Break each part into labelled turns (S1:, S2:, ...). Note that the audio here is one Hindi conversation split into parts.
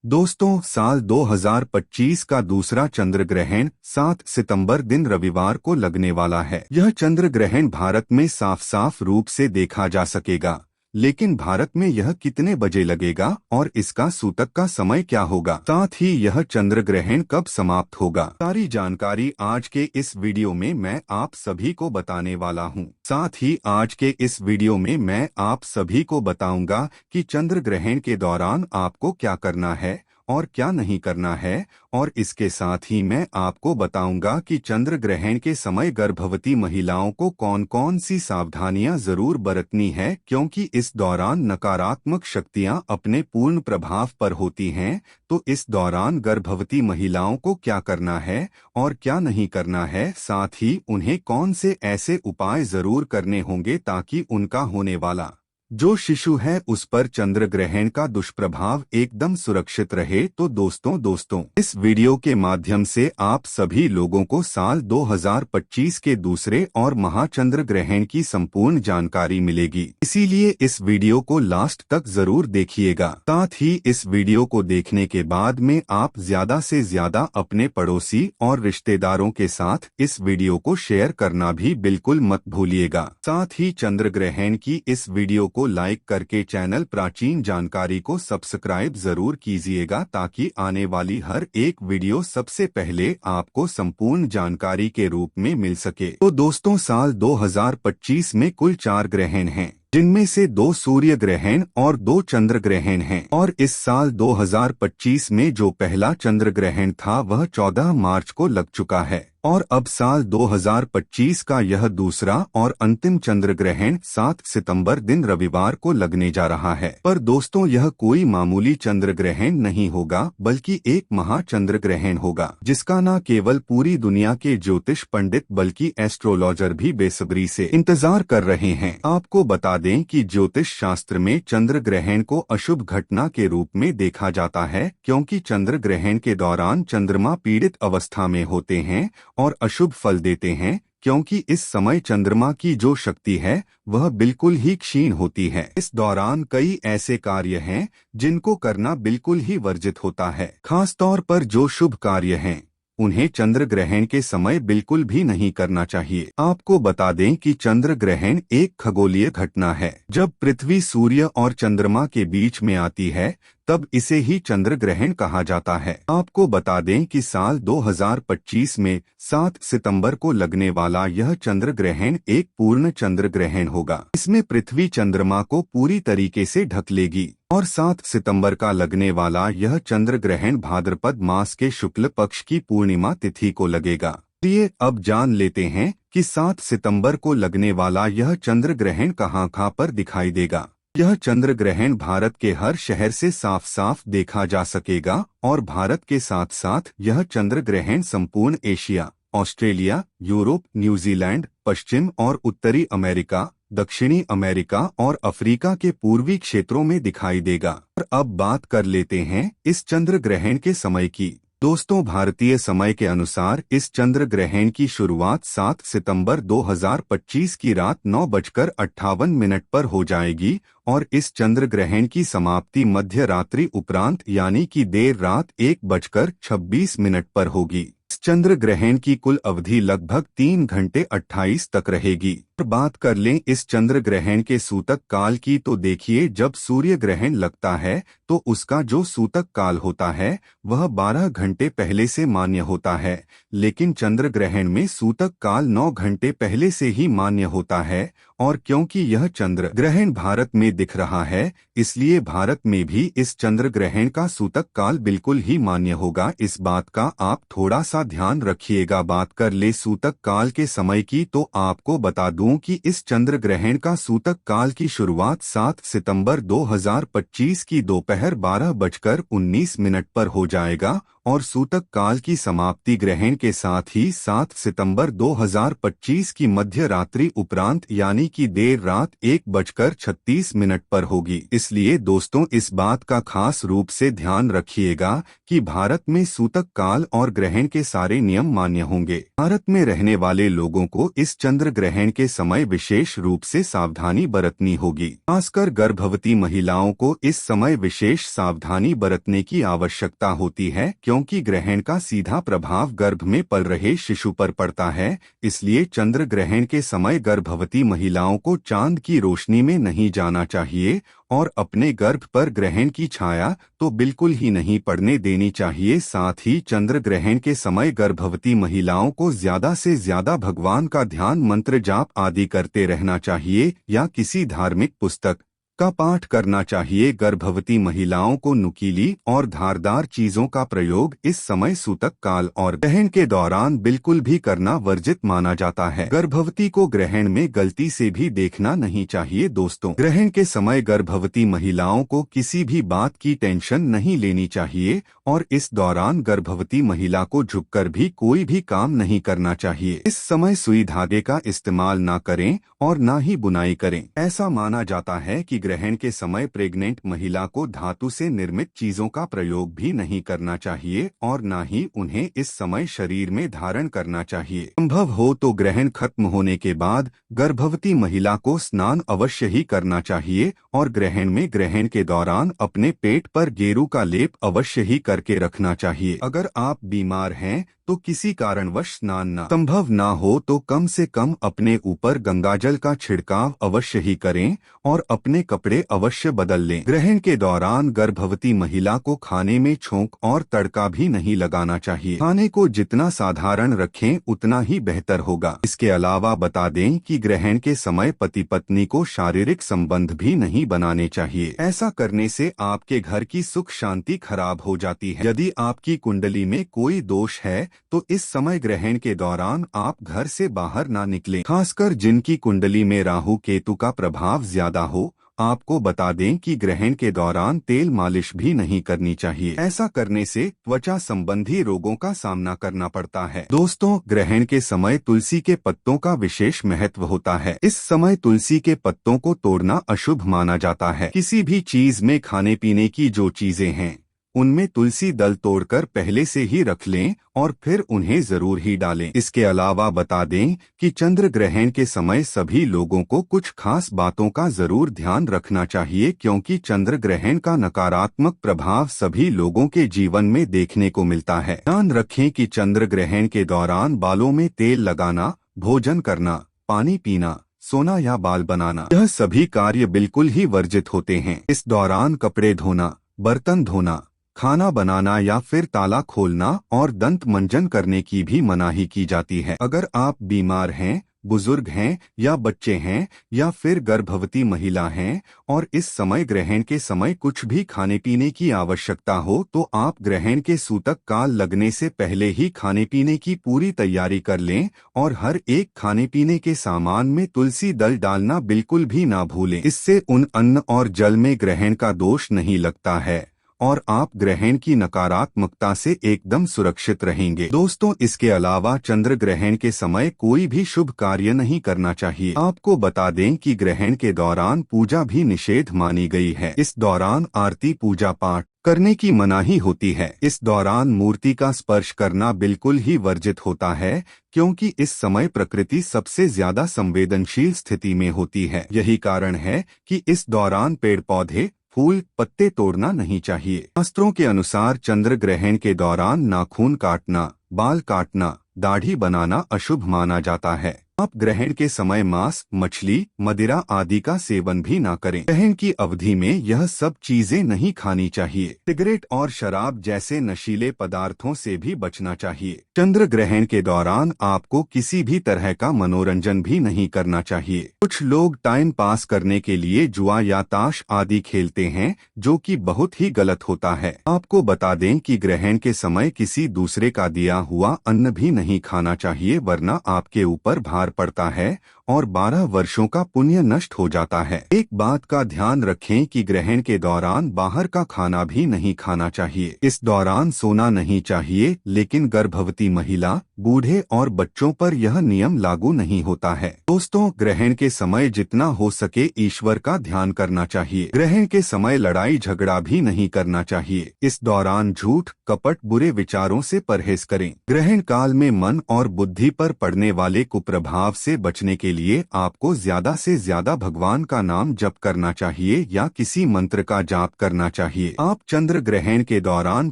S1: दोस्तों, साल 2025 का दूसरा चंद्र ग्रहण 7 सितंबर दिन रविवार को लगने वाला है। यह चंद्र ग्रहण भारत में साफ साफ रूप से देखा जा सकेगा, लेकिन भारत में यह कितने बजे लगेगा और इसका सूतक का समय क्या होगा, साथ ही यह चंद्र ग्रहण कब समाप्त होगा, सारी जानकारी आज के इस वीडियो में मैं आप सभी को बताने वाला हूं। साथ ही आज के इस वीडियो में मैं आप सभी को बताऊंगा कि चंद्र ग्रहण के दौरान आपको क्या करना है और क्या नहीं करना है, और इसके साथ ही मैं आपको बताऊंगा कि चंद्र ग्रहण के समय गर्भवती महिलाओं को कौन कौन सी सावधानियां जरूर बरतनी है, क्योंकि इस दौरान नकारात्मक शक्तियां अपने पूर्ण प्रभाव पर होती हैं। तो इस दौरान गर्भवती महिलाओं को क्या करना है और क्या नहीं करना है, साथ ही उन्हें कौन से ऐसे उपाय जरूर करने होंगे ताकि उनका होने वाला जो शिशु है उस पर चंद्र ग्रहण का दुष्प्रभाव एकदम सुरक्षित रहे। तो दोस्तों इस वीडियो के माध्यम से आप सभी लोगों को साल 2025 के दूसरे और महाचंद्र ग्रहण की संपूर्ण जानकारी मिलेगी, इसीलिए इस वीडियो को लास्ट तक जरूर देखिएगा। साथ ही इस वीडियो को देखने के बाद में आप ज्यादा से ज्यादा अपने पड़ोसी और रिश्तेदारों के साथ इस वीडियो को शेयर करना भी बिल्कुल मत भूलिएगा। साथ ही चंद्र ग्रहण की इस वीडियो को लाइक करके चैनल प्राचीन जानकारी को सब्सक्राइब जरूर कीजिएगा, ताकि आने वाली हर एक वीडियो सबसे पहले आपको संपूर्ण जानकारी के रूप में मिल सके। तो दोस्तों, साल 2025 में कुल 4 ग्रहण हैं, जिनमें से 2 सूर्य ग्रहण और 2 चंद्र ग्रहण हैं। और इस साल 2025 में जो पहला चंद्र ग्रहण था वह 14 मार्च को लग चुका है, और अब साल 2025 का यह दूसरा और अंतिम चंद्र ग्रहण 7 सितंबर दिन रविवार को लगने जा रहा है। पर दोस्तों, यह कोई मामूली चंद्र ग्रहण नहीं होगा, बल्कि एक महाचंद्र ग्रहण होगा, जिसका न केवल पूरी दुनिया के ज्योतिष पंडित बल्कि एस्ट्रोलॉजर भी बेसब्री से इंतजार कर रहे हैं। आपको बता दें कि ज्योतिष शास्त्र में चंद्र ग्रहण को अशुभ घटना के रूप में देखा जाता है, क्योंकि चंद्र ग्रहण के दौरान चंद्रमा पीड़ित अवस्था में होते हैं और अशुभ फल देते हैं, क्योंकि इस समय चंद्रमा की जो शक्ति है वह बिल्कुल ही क्षीण होती है। इस दौरान कई ऐसे कार्य हैं जिनको करना बिल्कुल ही वर्जित होता है। खास तौर पर जो शुभ कार्य हैं उन्हें चंद्र ग्रहण के समय बिल्कुल भी नहीं करना चाहिए। आपको बता दें कि चंद्र ग्रहण एक खगोलीय घटना है। जब पृथ्वी सूर्य और चंद्रमा के बीच में आती है तब इसे ही चंद्र ग्रहण कहा जाता है। आपको बता दें कि साल 2025 में 7 सितंबर को लगने वाला यह चंद्र ग्रहण एक पूर्ण चंद्र ग्रहण होगा। इसमें पृथ्वी चंद्रमा को पूरी तरीके से ढक लेगी, और 7 सितंबर का लगने वाला यह चंद्र ग्रहण भाद्रपद मास के शुक्ल पक्ष की पूर्णिमा तिथि को लगेगा। चलिए अब जान लेते हैं कि 7 सितंबर को लगने वाला यह चंद्र ग्रहण कहाँ पर दिखाई देगा। यह चंद्र ग्रहण भारत के हर शहर से साफ साफ देखा जा सकेगा, और भारत के साथ साथ यह चंद्र ग्रहण संपूर्ण एशिया, ऑस्ट्रेलिया, यूरोप, न्यूजीलैंड, पश्चिम और उत्तरी अमेरिका, दक्षिणी अमेरिका और अफ्रीका के पूर्वी क्षेत्रों में दिखाई देगा। और अब बात कर लेते हैं इस चंद्र ग्रहण के समय की। दोस्तों, भारतीय समय के अनुसार इस चंद्र ग्रहण की शुरुआत 7 सितंबर 2025 की रात 9:58 पर हो जाएगी, और इस चंद्र ग्रहण की समाप्ति मध्य रात्रि उपरांत यानी कि देर रात 1:26 पर होगी। इस चंद्र ग्रहण की कुल अवधि लगभग 3 घंटे 28 तक रहेगी। बात कर लें इस चंद्र ग्रहण के सूतक काल की, तो देखिए, जब सूर्य ग्रहण लगता है तो उसका जो सूतक काल होता है वह 12 घंटे पहले से मान्य होता है, लेकिन चंद्र ग्रहण में सूतक काल 9 घंटे पहले से ही मान्य होता है। और क्योंकि यह चंद्र ग्रहण भारत में दिख रहा है, इसलिए भारत में भी इस चंद्र ग्रहण का सूतक काल बिल्कुल ही मान्य होगा। इस बात का आप थोड़ा सा ध्यान रखिएगा। बात कर ले सूतक काल के समय की, तो आपको बता दूं कि इस चंद्र ग्रहण का सूतक काल की शुरुआत 7 सितंबर 2025 की दोपहर 12:19 पर हो जाएगा, और सूतक काल की समाप्ति ग्रहण के साथ ही 7 सितंबर 2025 की मध्य रात्रि उपरांत यानी कि देर रात 1:36 पर होगी। इसलिए दोस्तों इस बात का खास रूप से ध्यान रखिएगा कि भारत में सूतक काल और ग्रहण के सारे नियम मान्य होंगे। भारत में रहने वाले लोगों को इस चंद्र ग्रहण के समय विशेष रूप से सावधानी बरतनी होगी। खासकर गर्भवती महिलाओं को इस समय विशेष सावधानी बरतने की आवश्यकता होती है, क्योंकि ग्रहण का सीधा प्रभाव गर्भ में पल रहे शिशु पर पड़ता है। इसलिए चंद्र ग्रहण के समय गर्भवती महिलाओं को चांद की रोशनी में नहीं जाना चाहिए और अपने गर्भ पर ग्रहण की छाया तो बिल्कुल ही नहीं पड़ने देनी चाहिए। साथ ही चंद्र ग्रहण के समय गर्भवती महिलाओं को ज्यादा से ज्यादा भगवान का ध्यान, मंत्र जाप आदि करते रहना चाहिए या किसी धार्मिक पुस्तक का पाठ करना चाहिए। गर्भवती महिलाओं को नुकीली और धारदार चीजों का प्रयोग इस समय सूतक काल और ग्रहण के दौरान बिल्कुल भी करना वर्जित माना जाता है। गर्भवती को ग्रहण में गलती से भी देखना नहीं चाहिए। दोस्तों ग्रहण के समय गर्भवती महिलाओं को किसी भी बात की टेंशन नहीं लेनी चाहिए और इस दौरान गर्भवती महिला को झुककर भी कोई भी काम नहीं करना चाहिए। इस समय सुई धागे का इस्तेमाल ना करें और ना ही बुनाई करें। ऐसा माना जाता है कि ग्रहण के समय प्रेग्नेंट महिला को धातु से निर्मित चीजों का प्रयोग भी नहीं करना चाहिए और ना ही उन्हें इस समय शरीर में धारण करना चाहिए। संभव हो तो ग्रहण खत्म होने के बाद गर्भवती महिला को स्नान अवश्य ही करना चाहिए और ग्रहण के दौरान अपने पेट पर गेरू का लेप अवश्य ही करके रखना चाहिए। अगर आप बीमार हैं तो किसी कारणवश स्नान न संभव ना हो तो कम से कम अपने ऊपर गंगाजल का छिड़काव अवश्य ही करें और अपने कपड़े अवश्य बदल लें। ग्रहण के दौरान गर्भवती महिला को खाने में छोंक और तड़का भी नहीं लगाना चाहिए। खाने को जितना साधारण रखें उतना ही बेहतर होगा। इसके अलावा बता दें कि ग्रहण के समय पति पत्नी को शारीरिक संबंध भी नहीं बनाने चाहिए। ऐसा करने से आपके घर की सुख शांति खराब हो जाती है। यदि आपकी कुंडली में कोई दोष है तो इस समय ग्रहण के दौरान आप घर से बाहर ना निकलें। खासकर जिनकी कुंडली में राहु केतु का प्रभाव ज्यादा हो, आपको बता दें कि ग्रहण के दौरान तेल मालिश भी नहीं करनी चाहिए। ऐसा करने से त्वचा संबंधी रोगों का सामना करना पड़ता है। दोस्तों ग्रहण के समय तुलसी के पत्तों का विशेष महत्व होता है। इस समय तुलसी के पत्तों को तोड़ना अशुभ माना जाता है। किसी भी चीज में खाने पीने की जो चीजें हैं उनमें तुलसी दल तोड़कर पहले से ही रख लें और फिर उन्हें जरूर ही डालें। इसके अलावा बता दें कि चंद्र ग्रहण के समय सभी लोगों को कुछ खास बातों का जरूर ध्यान रखना चाहिए, क्योंकि चंद्र ग्रहण का नकारात्मक प्रभाव सभी लोगों के जीवन में देखने को मिलता है। ध्यान रखें कि चंद्र ग्रहण के दौरान बालों में तेल लगाना, भोजन करना, पानी पीना, सोना या बाल बनाना, यह सभी कार्य बिल्कुल ही वर्जित होते हैं। इस दौरान कपड़े धोना, बर्तन धोना, खाना बनाना या फिर ताला खोलना और दंत मंजन करने की भी मनाही की जाती है। अगर आप बीमार हैं, बुजुर्ग हैं या बच्चे हैं या फिर गर्भवती महिला हैं और इस समय ग्रहण के समय कुछ भी खाने पीने की आवश्यकता हो तो आप ग्रहण के सूतक काल लगने से पहले ही खाने पीने की पूरी तैयारी कर लें और हर एक खाने पीने के सामान में तुलसी दल डालना बिल्कुल भी ना भूलें। इससे उन अन्न और जल में ग्रहण का दोष नहीं लगता है और आप ग्रहण की नकारात्मकता से एकदम सुरक्षित रहेंगे। दोस्तों इसके अलावा चंद्र ग्रहण के समय कोई भी शुभ कार्य नहीं करना चाहिए। आपको बता दें कि ग्रहण के दौरान पूजा भी निषेध मानी गई है। इस दौरान आरती पूजा पाठ करने की मनाही होती है। इस दौरान मूर्ति का स्पर्श करना बिल्कुल ही वर्जित होता है, क्योंकि इस समय प्रकृति सबसे ज्यादा संवेदनशील स्थिति में होती है। यही कारण है कि इस दौरान पेड़ पौधे, फूल, पत्ते तोड़ना नहीं चाहिए। शास्त्रों के अनुसार चंद्र ग्रहण के दौरान नाखून काटना, बाल काटना, दाढ़ी बनाना अशुभ माना जाता है। आप ग्रहण के समय मांस, मछली, मदिरा आदि का सेवन भी ना करें। ग्रहण की अवधि में यह सब चीजें नहीं खानी चाहिए। सिगरेट और शराब जैसे नशीले पदार्थों से भी बचना चाहिए। चंद्र ग्रहण के दौरान आपको किसी भी तरह का मनोरंजन भी नहीं करना चाहिए। कुछ लोग टाइम पास करने के लिए जुआ या ताश आदि खेलते हैं, जो कि बहुत ही गलत होता है। आपको बता दें कि ग्रहण के समय किसी दूसरे का दिया हुआ अन्न भी नहीं खाना चाहिए, वरना आपके ऊपर भार पड़ता है और 12 वर्षों का पुण्य नष्ट हो जाता है। एक बात का ध्यान रखें कि ग्रहण के दौरान बाहर का खाना भी नहीं खाना चाहिए। इस दौरान सोना नहीं चाहिए, लेकिन गर्भवती महिला, बूढ़े और बच्चों पर यह नियम लागू नहीं होता है। दोस्तों, ग्रहण के समय जितना हो सके ईश्वर का ध्यान करना चाहिए। ग्रहण के समय लड़ाई झगड़ा भी नहीं करना चाहिए। इस दौरान झूठ, कपट, बुरे विचारों से परहेज करें। ग्रहण काल में मन और बुद्धि पर पड़ने वाले कुप्रभाव से बचने के लिए आपको ज्यादा से ज्यादा भगवान का नाम जप करना चाहिए या किसी मंत्र का जाप करना चाहिए। आप चंद्र ग्रहण के दौरान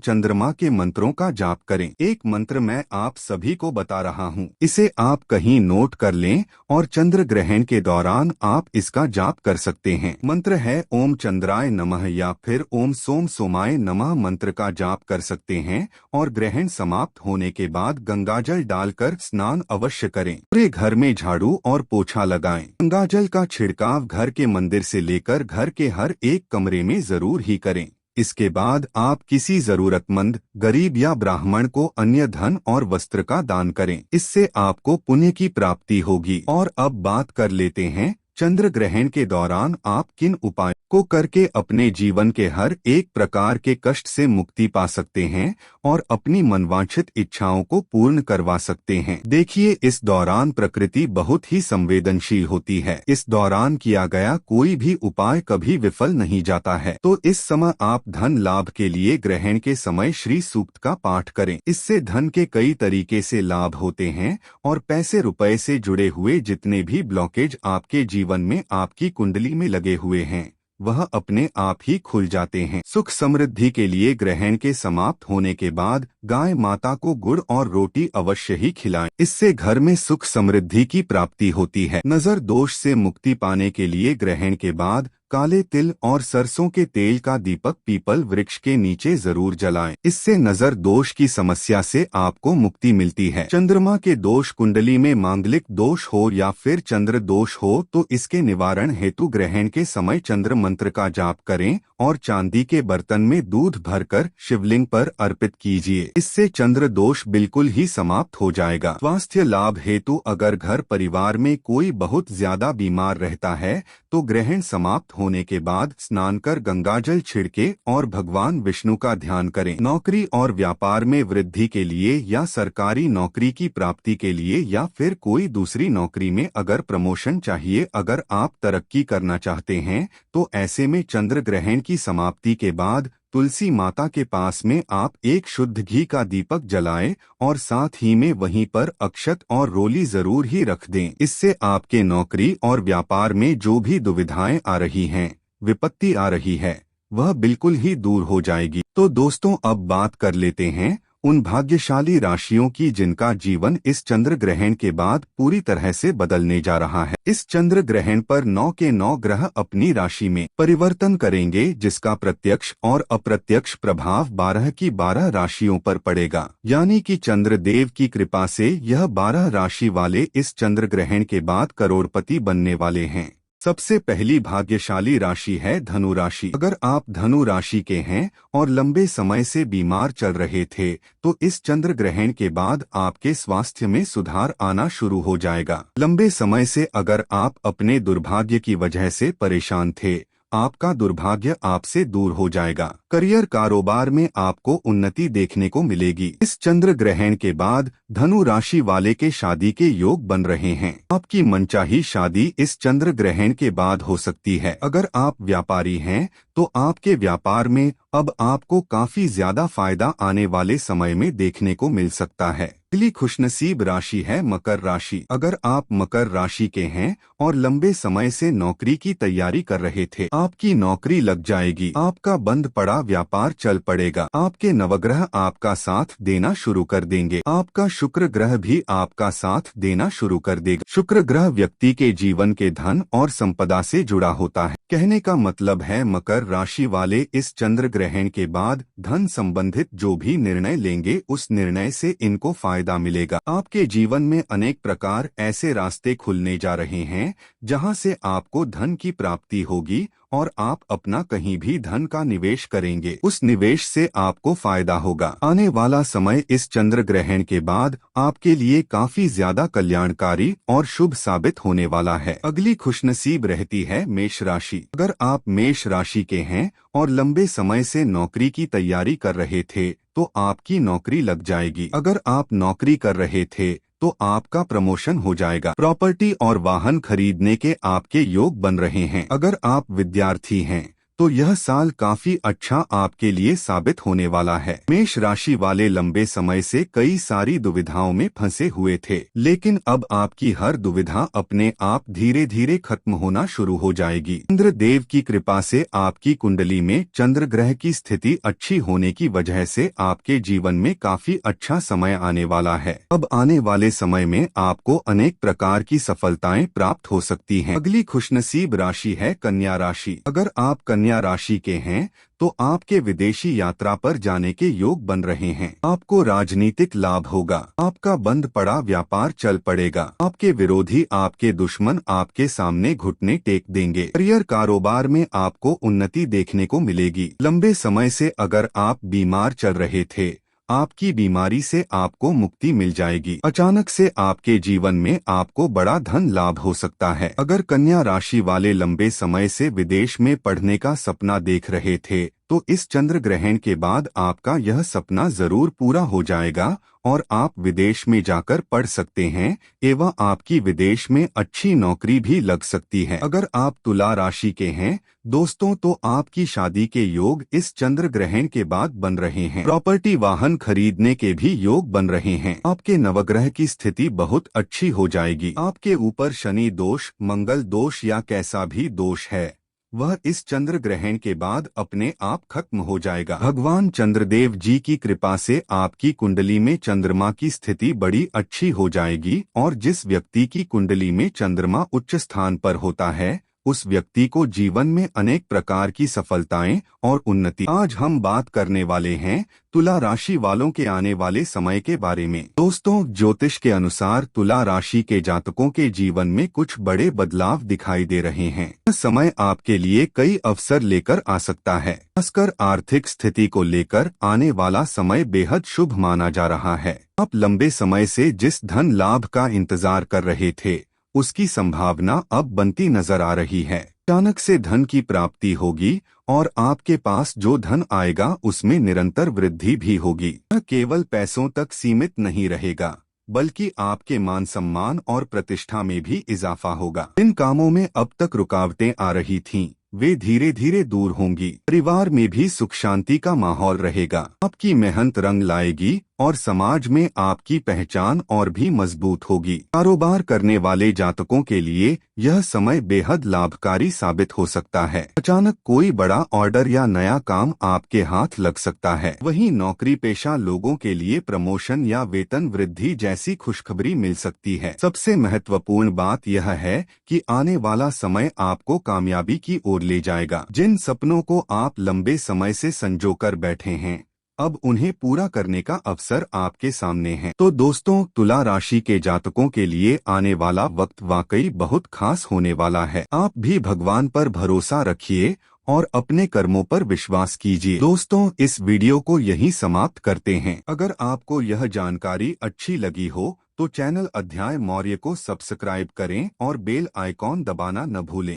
S1: चंद्रमा के मंत्रों का जाप करें। एक मंत्र मैं आप सभी को बता रहा हूँ, इसे आप कहीं नोट कर लें और चंद्र ग्रहण के दौरान आप इसका जाप कर सकते हैं। मंत्र है ओम चंद्राय नमः या फिर ओम सोम सोमाय नमः। मंत्र का जाप कर सकते हैं और ग्रहण समाप्त होने के बाद गंगाजल डालकर स्नान अवश्य करें। पूरे घर में झाड़ू और पोछा लगाएं। गंगाजल का छिड़काव घर के मंदिर से लेकर घर के हर एक कमरे में जरूर ही करें। इसके बाद आप किसी जरूरतमंद, गरीब या ब्राह्मण को अन्य धन और वस्त्र का दान करें। इससे आपको पुण्य की प्राप्ति होगी। और अब बात कर लेते हैं चंद्र ग्रहण के दौरान आप किन उपायों को करके अपने जीवन के हर एक प्रकार के कष्ट से मुक्ति पा सकते हैं और अपनी मनवांछित इच्छाओं को पूर्ण करवा सकते हैं। देखिए, इस दौरान प्रकृति बहुत ही संवेदनशील होती है। इस दौरान किया गया कोई भी उपाय कभी विफल नहीं जाता है। तो इस समय आप धन लाभ के लिए ग्रहण के समय श्री सूक्त का पाठ करें। इससे धन के कई तरीके से लाभ होते हैं और पैसे रुपए से जुड़े हुए जितने भी ब्लॉकेज आपके जीवन में आपकी कुंडली में लगे हुए हैं वह अपने आप ही खुल जाते हैं। सुख समृद्धि के लिए ग्रहण के समाप्त होने के बाद गाय माता को गुड़ और रोटी अवश्य ही खिलाएं। इससे घर में सुख समृद्धि की प्राप्ति होती है। नजर दोष से मुक्ति पाने के लिए ग्रहण के बाद काले तिल और सरसों के तेल का दीपक पीपल वृक्ष के नीचे जरूर जलाएं। इससे नजर दोष की समस्या से आपको मुक्ति मिलती है। चंद्रमा के दोष, कुंडली में मांगलिक दोष हो या फिर चंद्र दोष हो तो इसके निवारण हेतु ग्रहण के समय चंद्र मंत्र का जाप करें और चांदी के बर्तन में दूध भरकर शिवलिंग पर अर्पित कीजिए। इससे चंद्र दोष बिल्कुल ही समाप्त हो जाएगा। स्वास्थ्य लाभ हेतु अगर घर परिवार में कोई बहुत ज्यादा बीमार रहता है तो ग्रहण समाप्त होने के बाद स्नान कर गंगाजल छिड़के और भगवान विष्णु का ध्यान करें। नौकरी और व्यापार में वृद्धि के लिए या सरकारी नौकरी की प्राप्ति के लिए या फिर कोई दूसरी नौकरी में अगर प्रमोशन चाहिए, अगर आप तरक्की करना चाहते हैं तो ऐसे में चंद्र ग्रहण की समाप्ति के बाद तुलसी माता के पास में आप एक शुद्ध घी का दीपक जलाएं और साथ ही में वहीं पर अक्षत और रोली जरूर ही रख दें। इससे आपके नौकरी और व्यापार में जो भी दुविधाएं आ रही हैं, विपत्ति आ रही है, वह बिल्कुल ही दूर हो जाएगी। तो दोस्तों, अब बात कर लेते हैं उन भाग्यशाली राशियों की जिनका जीवन इस चंद्र ग्रहण के बाद पूरी तरह से बदलने जा रहा है। इस चंद्र ग्रहण पर 9 के 9 ग्रह अपनी राशि में परिवर्तन करेंगे, जिसका प्रत्यक्ष और अप्रत्यक्ष प्रभाव 12 की 12 राशियों पर पड़ेगा। यानी कि चंद्र देव की कृपा से यह 12 राशि वाले इस चंद्र ग्रहण के बाद करोड़पति बनने वाले हैं। सबसे पहली भाग्यशाली राशि है धनु राशि। अगर आप धनु राशि के हैं और लंबे समय से बीमार चल रहे थे तो इस चंद्र ग्रहण के बाद आपके स्वास्थ्य में सुधार आना शुरू हो जाएगा। लंबे समय से अगर आप अपने दुर्भाग्य की वजह से परेशान थे, आपका दुर्भाग्य आपसे दूर हो जाएगा। करियर, कारोबार में आपको उन्नति देखने को मिलेगी। इस चंद्र ग्रहण के बाद धनु राशि वाले के शादी के योग बन रहे हैं। आपकी मनचाही शादी इस चंद्र ग्रहण के बाद हो सकती है। अगर आप व्यापारी हैं तो आपके व्यापार में अब आपको काफी ज्यादा फायदा आने वाले समय में देखने को मिल सकता है। अगली खुशनसीब राशि है मकर राशि। अगर आप मकर राशि के हैं और लंबे समय से नौकरी की तैयारी कर रहे थे, आपकी नौकरी लग जाएगी। आपका बंद पड़ा व्यापार चल पड़ेगा। आपके नवग्रह आपका साथ देना शुरू कर देंगे। आपका शुक्र ग्रह भी आपका साथ देना शुरू कर देगा। शुक्र ग्रह व्यक्ति के जीवन के धन और संपदा से जुड़ा होता है। कहने का मतलब है मकर राशि वाले इस चंद्र ग्रहण के बाद धन संबंधित जो भी निर्णय लेंगे उस निर्णय से इनको फायदा मिलेगा। आपके जीवन में अनेक प्रकार ऐसे रास्ते खुलने जा रहे हैं जहां से आपको धन की प्राप्ति होगी और आप अपना कहीं भी धन का निवेश करेंगे, उस निवेश से आपको फायदा होगा। आने वाला समय इस चंद्र ग्रहण के बाद आपके लिए काफी ज्यादा कल्याणकारी और शुभ साबित होने वाला है। अगली खुशनसीब रहती है मेष राशि। अगर आप मेष राशि के हैं और लंबे समय से नौकरी की तैयारी कर रहे थे तो आपकी नौकरी लग जाएगी। अगर आप नौकरी कर रहे थे तो आपका प्रमोशन हो जाएगा। प्रॉपर्टी और वाहन खरीदने के आपके योग बन रहे हैं। अगर आप विद्यार्थी हैं तो यह साल काफी अच्छा आपके लिए साबित होने वाला है। मेष राशि वाले लंबे समय से कई सारी दुविधाओं में फंसे हुए थे, लेकिन अब आपकी हर दुविधा अपने आप धीरे धीरे खत्म होना शुरू हो जाएगी। चंद्र देव की कृपा से आपकी कुंडली में चंद्र ग्रह की स्थिति अच्छी होने की वजह से आपके जीवन में काफी अच्छा समय आने वाला है। अब आने वाले समय में आपको अनेक प्रकार की सफलताएं प्राप्त हो सकती हैं। अगली खुशनसीब राशि है कन्या राशि। अगर आप कन्या राशि के हैं तो आपके विदेशी यात्रा पर जाने के योग बन रहे हैं। आपको राजनीतिक लाभ होगा। आपका बंद पड़ा व्यापार चल पड़ेगा। आपके विरोधी, आपके दुश्मन आपके सामने घुटने टेक देंगे। करियर कारोबार में आपको उन्नति देखने को मिलेगी। लंबे समय से अगर आप बीमार चल रहे थे, आपकी बीमारी से आपको मुक्ति मिल जाएगी। अचानक से आपके जीवन में आपको बड़ा धन लाभ हो सकता है। अगर कन्या राशि वाले लंबे समय से विदेश में पढ़ने का सपना देख रहे थे तो इस चंद्र ग्रहण के बाद आपका यह सपना जरूर पूरा हो जाएगा और आप विदेश में जाकर पढ़ सकते हैं एवं आपकी विदेश में अच्छी नौकरी भी लग सकती है। अगर आप तुला राशि के हैं दोस्तों तो आपकी शादी के योग इस चंद्र ग्रहण के बाद बन रहे हैं। प्रॉपर्टी वाहन खरीदने के भी योग बन रहे हैं। आपके नवग्रह की स्थिति बहुत अच्छी हो जाएगी। आपके ऊपर शनि दोष, मंगल दोष या कैसा भी दोष है वह इस चंद्र ग्रहण के बाद अपने आप खत्म हो जाएगा। भगवान चंद्रदेव जी की कृपा से आपकी कुंडली में चंद्रमा की स्थिति बड़ी अच्छी हो जाएगी और जिस व्यक्ति की कुंडली में चंद्रमा उच्च स्थान पर होता है उस व्यक्ति को जीवन में अनेक प्रकार की सफलताएं और उन्नति। आज हम बात करने वाले हैं तुला राशि वालों के आने वाले समय के बारे में। दोस्तों, ज्योतिष के अनुसार तुला राशि के जातकों के जीवन में कुछ बड़े बदलाव दिखाई दे रहे हैं। यह समय आपके लिए कई अवसर लेकर आ सकता है। खासकर आर्थिक स्थिति को लेकर आने वाला समय बेहद शुभ माना जा रहा है। आप लंबे समय से जिस धन लाभ का इंतजार कर रहे थे उसकी संभावना अब बनती नजर आ रही है। अचानक से धन की प्राप्ति होगी और आपके पास जो धन आएगा उसमें निरंतर वृद्धि भी होगी। यह केवल पैसों तक सीमित नहीं रहेगा बल्कि आपके मान सम्मान और प्रतिष्ठा में भी इजाफा होगा। इन कामों में अब तक रुकावटें आ रही थीं, वे धीरे धीरे दूर होंगी। परिवार में भी सुख शांति का माहौल रहेगा। आपकी मेहनत रंग लाएगी और समाज में आपकी पहचान और भी मजबूत होगी। कारोबार करने वाले जातकों के लिए यह समय बेहद लाभकारी साबित हो सकता है। अचानक कोई बड़ा ऑर्डर या नया काम आपके हाथ लग सकता है। वहीं नौकरी पेशा लोगों के लिए प्रमोशन या वेतन वृद्धि जैसी खुशखबरी मिल सकती है। सबसे महत्वपूर्ण बात यह है कि आने वाला समय आपको कामयाबी की ओर ले जाएगा। जिन सपनों को आप लंबे समय से संजोकर बैठे हैं अब उन्हें पूरा करने का अवसर आपके सामने है। तो दोस्तों, तुला राशि के जातकों के लिए आने वाला वक्त वाकई बहुत खास होने वाला है। आप भी भगवान पर भरोसा रखिए और अपने कर्मों पर विश्वास कीजिए। दोस्तों, इस वीडियो को यहीं समाप्त करते हैं। अगर आपको यह जानकारी अच्छी लगी हो तो चैनल अध्याय मौर्य को सब्सक्राइब करें और बेल आइकॉन दबाना न भूलें।